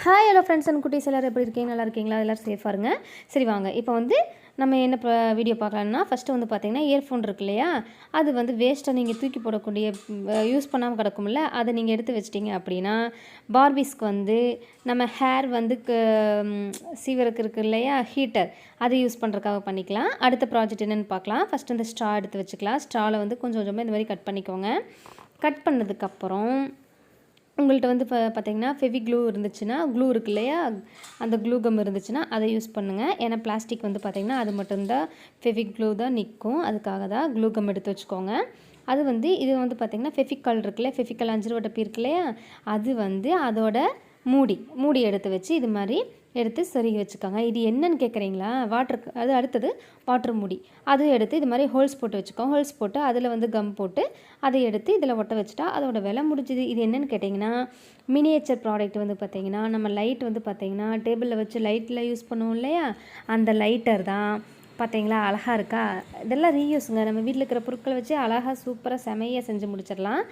Hi hello friends and குட்டீஸ் எல்லோரும் எப்படி இருக்கீங்க? நல்லா இருக்கீங்களா? எல்லோரும் சேஃபாக இருங்க. சரி வாங்க, இப்போ வந்து நம்ம என்ன வீடியோ பார்க்கலாம்னா, ஃபஸ்ட்டு வந்து பார்த்திங்கன்னா இயர்ஃபோன் இருக்கு இல்லையா, அது வந்து வேஸ்ட்டாக நீங்கள் தூக்கி போடக்கூடிய யூஸ் பண்ணாமல் கிடக்கும்ல, அதை நீங்கள் எடுத்து வச்சிட்டிங்க அப்படின்னா பார்பிஸ்க்கு வந்து நம்ம ஹேர் வந்து சீவருக்கு இருக்குது இல்லையா ஹீட்டர், அதை யூஸ் பண்ணுறதுக்காக பண்ணிக்கலாம். அடுத்த ப்ராஜெக்ட் என்னென்னு பார்க்கலாம். ஃபஸ்ட்டு இந்த ஸ்ட்ரா எடுத்து வச்சுக்கலாம். ஸ்ட்ராவில் வந்து கொஞ்சம் கொஞ்சமாக இந்த மாதிரி கட் பண்ணிக்கோங்க. கட் பண்ணதுக்கப்புறம் உங்கள்கிட்ட வந்து இப்போ பார்த்திங்கன்னா ஃபெவிக்ளூ இருந்துச்சுன்னா, க்ளூ இருக்கு இல்லையா, அந்த க்ளூ கம் இருந்துச்சுன்னா அதை யூஸ் பண்ணுங்கள். ஏன்னா பிளாஸ்டிக் வந்து பார்த்திங்கன்னா அது மட்டும்தான் ஃபெவிக்ளூ தான் நிற்கும். அதுக்காக தான் க்ளூ கம் எடுத்து வச்சுக்கோங்க. அது வந்து இது வந்து பார்த்திங்கன்னா ஃபெவிக்கால் இருக்குல்ல, ஃபெவிக்கால் 5 ரூபா டப்பி இருக்கு இல்லையா, அது வந்து அதோட மூடி எடுத்து வச்சு இது மாதிரி எடுத்து சொருகி வச்சுக்கோங்க. இது என்னன்னு கேட்குறீங்களா? அது அடுத்தது வாட்டர் மூடி, அதுவும் எடுத்து இது மாதிரி ஹோல்ஸ் போட்டு வச்சுக்கோங்க. ஹோல்ஸ் போட்டு அதில் வந்து கம் போட்டு அதை எடுத்து இதில் ஒட்ட வச்சுட்டா அதோட விலை முடிஞ்சுது. இது என்னென்னு கேட்டிங்கன்னா மினியேச்சர் ப்ராடக்ட் வந்து பார்த்திங்கன்னா நம்ம லைட் வந்து பார்த்திங்கன்னா டேபிளில் வச்சு லைட்டில் யூஸ் பண்ணுவோம் இல்லையா, அந்த லைட்டர் தான். பார்த்தீங்களா அழகாக இருக்கா? இதெல்லாம் ரீயூஸுங்க. நம்ம வீட்டில் இருக்கிற பொருட்களை வச்சு அழகாக சூப்பராக செமையாக செஞ்சு முடிச்சிடலாம்.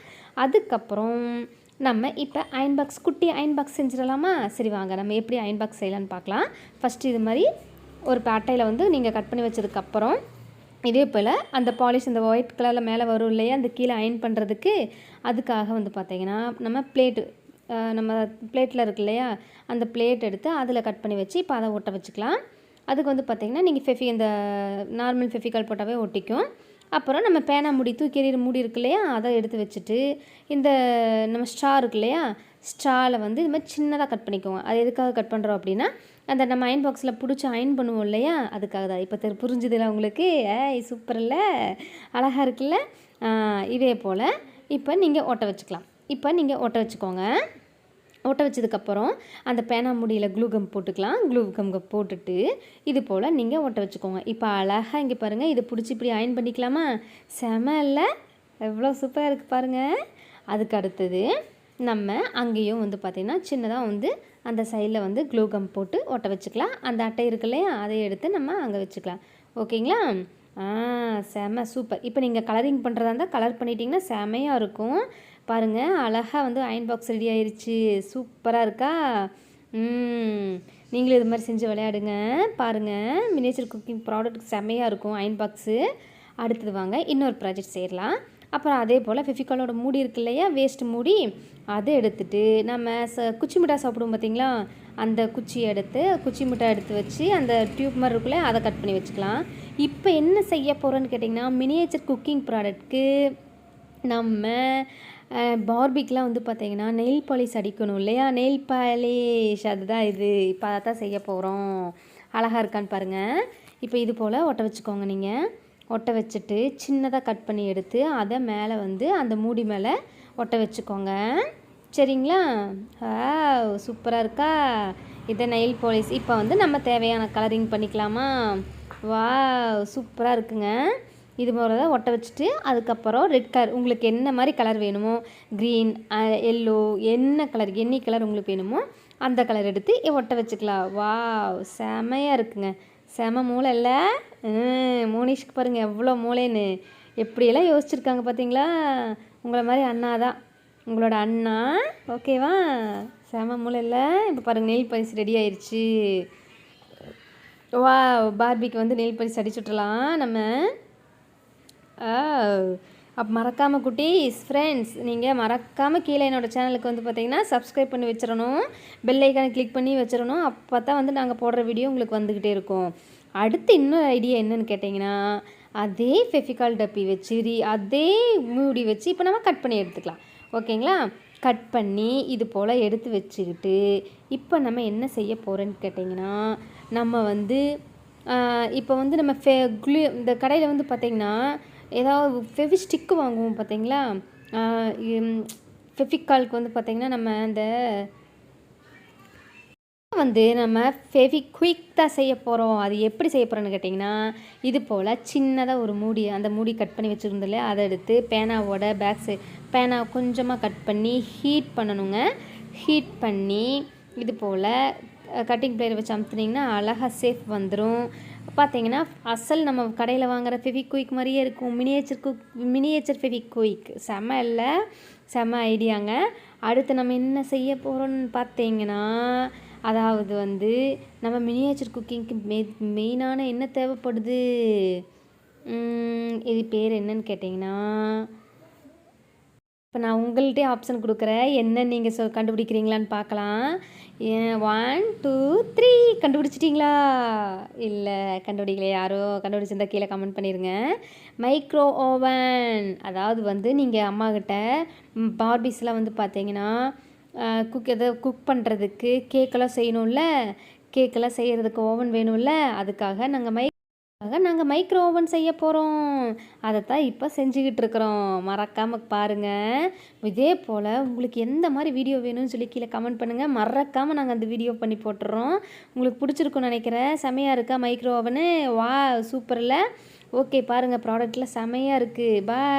அதுக்கப்புறம் நம்ம இப்போ அயன் பாக்ஸ், குட்டி அயன் பாக்ஸ் செஞ்சிடலாமா? சரி வாங்க, நம்ம எப்படி அயன் பாக்ஸ் செய்யலான்னு பார்க்கலாம். ஃபஸ்ட்டு இது மாதிரி ஒரு அட்டையில் வந்து நீங்கள் கட் பண்ணி வச்சதுக்கப்புறம் இதே போல் அந்த பாலிஷ் இந்த ஒயிட் கலரில் மேலே வரும் இல்லையா, அந்த கீழே அயன் பண்ணுறதுக்கு, அதுக்காக வந்து பார்த்திங்கன்னா நம்ம பிளேட்டில் இருக்கு இல்லையா, அந்த பிளேட் எடுத்து அதில் கட் பண்ணி வச்சு இப்போ அதை ஒட்ட வச்சுக்கலாம். அதுக்கு வந்து பார்த்திங்கன்னா நீங்கள் இந்த நார்மல் ஃபெவிகால் போட்டாவே ஒட்டிக்கும். அப்புறம் நம்ம பேனா மூடி தூக்கி எறிகிற மூடி இருக்கு இல்லையா, அதை எடுத்து வச்சுட்டு இந்த நம்ம ஸ்ட்ரா இருக்கு இல்லையா, ஸ்ட்ராவில் வந்து இது மாதிரி சின்னதாக கட் பண்ணிக்கோங்க. அது எதுக்காக கட் பண்ணுறோம் அப்படின்னா அந்த நம்ம அயன் பாக்ஸில் பிடிச்சி அயன் பண்ணுவோம் இல்லையா, அதுக்காக தான். இப்போ புரிஞ்சுதுல உங்களுக்கு? சூப்பர் இல்லை? அழகாக இருக்குல்ல? இதே போல் இப்போ நீங்கள் ஒட்ட வச்சுக்கலாம். இப்போ நீங்கள் ஒட்ட வச்சுக்கோங்க. ஒட்ட வச்சதுக்கப்புறம் அந்த பேனா முடியில் க்ளூ கம் போட்டுக்கலாம். க்ளூ கம் போட்டுட்டு இது போல் நீங்கள் ஒட்ட வச்சுக்கோங்க. இப்போ அழகாக இங்கே பாருங்கள், இது பிடிச்சி இப்படி அயன் பண்ணிக்கலாமா? செமல்ல? எவ்வளோ சூப்பராக இருக்குது பாருங்கள். அதுக்கு அடுத்தது நம்ம அங்கேயும் வந்து பார்த்திங்கன்னா சின்னதாக வந்து அந்த சைடில் வந்து க்ளூ கம் போட்டு ஒட்ட வச்சுக்கலாம். அந்த அட்டை இருக்கு இல்லையா, அதை எடுத்து நம்ம அங்கே வச்சுக்கலாம். ஓகேங்களா? செம சூப்பர். இப்போ நீங்கள் கலரிங் பண்ணுறதா இருந்தால் கலர் பண்ணிட்டீங்கன்னா செமையாக இருக்கும். பாருங்கள் அழகாக வந்து அயன் பாக்ஸ் ரெடி ஆயிடுச்சு. சூப்பராக இருக்கா? நீங்களும் இது மாதிரி செஞ்சு விளையாடுங்க. பாருங்கள் மினியேச்சர் குக்கிங் ப்ராடக்ட் செமையாக இருக்கும் அயன் பாக்ஸு. அடுத்தது வாங்க இன்னொரு ப்ராஜெக்ட் செய்யலாம். அப்புறம் அதே போல் ஃபெவிகாலோட மூடி இருக்கு இல்லையா, வேஸ்ட் மூடி, அதை எடுத்துகிட்டு நம்ம குச்சி மிட்டாய் சாப்பிடுவோம் பார்த்திங்களா, அந்த குச்சி மிட்டாய் எடுத்து வச்சு அந்த டியூப் மாதிரி இருக்குல்ல, அதை கட் பண்ணி வச்சுக்கலாம். இப்போ என்ன செய்ய போகிறோன்னு கேட்டிங்கன்னா மினியேச்சர் குக்கிங் ப்ராடக்ட்க்கு நம்ம பார்பிக்கெலாம் வந்து பார்த்திங்கன்னா நெயில் பாலிஷ் அடிக்கணும் இல்லையா, நெயில் பாலிஷ் அதுதான் இது. இப்போ அதை தான் செய்ய போகிறோம். அழகாக இருக்கான்னு பாருங்கள். இப்போ இது போல் ஒட்ட வச்சுக்கோங்க. நீங்கள் ஒட்ட வச்சுட்டு சின்னதாக கட் பண்ணி எடுத்து அதை மேலே வந்து அந்த மூடி மேலே ஒட்ட வச்சுக்கோங்க. சரிங்களா? சூப்பராக இருக்கா? இதை நெயில் பாலிஷ். இப்போ வந்து நம்ம தேவையான கலரிங் பண்ணிக்கலாமா? சூப்பராக இருக்குங்க. இது போல் தான் ஒட்ட வச்சுட்டு அதுக்கப்புறம் ரெட் கலர், உங்களுக்கு என்ன மாதிரி கலர் வேணுமோ, க்ரீன், எல்லோ, என்ன கலர் உங்களுக்கு வேணுமோ அந்த கலர் எடுத்து ஒட்ட வச்சுக்கலாம். செமையாக இருக்குங்க. செம மூளை இல்லை? மோனிஷ்க்கு பாருங்கள் எவ்வளோ மூளைன்னு, எப்படியெல்லாம் யோசிச்சுருக்காங்க பார்த்தீங்களா? உங்களை மாதிரி அண்ணா தான் உங்களோட அண்ணா. ஓகேவா? செம மூளை இல்லை? இப்போ பாருங்கள் நெயில் பாலிஷ் ரெடி ஆயிடுச்சு. பார்பிக்கு வந்து நெயில் பாலிஷ் அடிச்சுட்றலாம் நம்ம. அப்போ மறக்காமல் குட்டீஸ் ஃப்ரெண்ட்ஸ், நீங்கள் மறக்காமல் கீழே என்னோடய சேனலுக்கு வந்து பார்த்திங்கன்னா சப்ஸ்கிரைப் பண்ணி வச்சிடணும், பெல் ஐக்கானை கிளிக் பண்ணி வச்சிடணும். அப்போ தான் வந்து நாங்கள் போடுற வீடியோ உங்களுக்கு வந்துக்கிட்டே இருக்கும். அடுத்து இன்னொரு ஐடியா என்னன்னு கேட்டிங்கன்னா, அதே ஃபெவிகால் டப்பி வச்சு அதே மூடி வச்சு இப்போ நம்ம கட் பண்ணி எடுத்துக்கலாம். ஓகேங்களா? கட் பண்ணி இது போல் எடுத்து வச்சுக்கிட்டு இப்போ நம்ம என்ன செய்ய போகிறோன்னு கேட்டிங்கன்னா, நம்ம வந்து இப்போ வந்து நம்ம இந்த கடையில் வந்து பார்த்திங்கன்னா ஏதாவது ஃபெவிஸ்டிக்கு வாங்குவோம் பார்த்தீங்களா, ஃபெவிகாலுக்கு வந்து பார்த்திங்கன்னா நம்ம நம்ம ஃபெவிக்விக் தான் செய்ய போகிறோம். அது எப்படி செய்ய போகிறோன்னு கேட்டிங்கன்னா, இது போல் சின்னதாக ஒரு மூடி, அந்த மூடி கட் பண்ணி வச்சுருந்தோம் இல்லையா, அதை எடுத்து பேனாவோட பேனா கொஞ்சமாக கட் பண்ணி ஹீட் பண்ணணுங்க. ஹீட் பண்ணி இது போல் கட்டிங் பிளேயர் வச்சு அமுத்துனீங்கன்னா அழகாக சேஃப் வந்துடும். பார்த்தீங்கன்னா அசல் நம்ம கடையில் வாங்குகிற ஃபெவிக்விக் மாதிரியே இருக்கும். மினியேச்சர் ஃபெவிக்விக். செம இல்லை? செம ஐடியாங்க. அடுத்து நம்ம என்ன செய்ய போகிறோம்னு பார்த்தீங்கன்னா, அதாவது வந்து நம்ம மினியேச்சர் குக்கிங்க்கு மெயினான என்ன தேவைப்படுது, இது பேர் என்னன்னு கேட்டிங்கன்னா, இப்போ நான் உங்கள்கிட்டே ஆப்ஷன் கொடுக்குறேன், என்ன நீங்கள் கண்டுபிடிக்கிறீங்களான்னு பார்க்கலாம். 1 2 3 கண்டுபிடிச்சிட்டிங்களா? இல்லை கண்டுபிடிக்கல. யாரோ கண்டுபிடிச்சிருந்தா கீழே கமெண்ட் பண்ணிடுங்க. Micro oven. அதாவது வந்து நீங்கள் அம்மாக்கிட்ட பார்பிஸ்லாம் வந்து பார்த்தீங்கன்னா குக் பண்ணுறதுக்கு கேக்கெல்லாம் செய்யணும்ல, கேக்கெல்லாம் செய்கிறதுக்கு ஓவன் வேணும்ல, அதுக்காக நாங்கள் மைக்ரோ ஓவன் செய்ய போகிறோம். அதைத்தான் இப்போ செஞ்சுக்கிட்டு இருக்கிறோம். மறக்காமல் பாருங்கள். இதே போல் உங்களுக்கு எந்த மாதிரி வீடியோ வேணும்னு சொல்லி கீழே கமெண்ட் பண்ணுங்கள். மறக்காமல் நாங்கள் அந்த வீடியோ பண்ணி போட்டுறோம். உங்களுக்கு பிடிச்சிருக்குன்னு நினைக்கிறேன். செமையாக இருக்கா மைக்ரோ ஓவனு? வா சூப்பரில். ஓகே பாருங்கள், ப்ராடக்ட்டில் செமையாக இருக்குது. பாய்.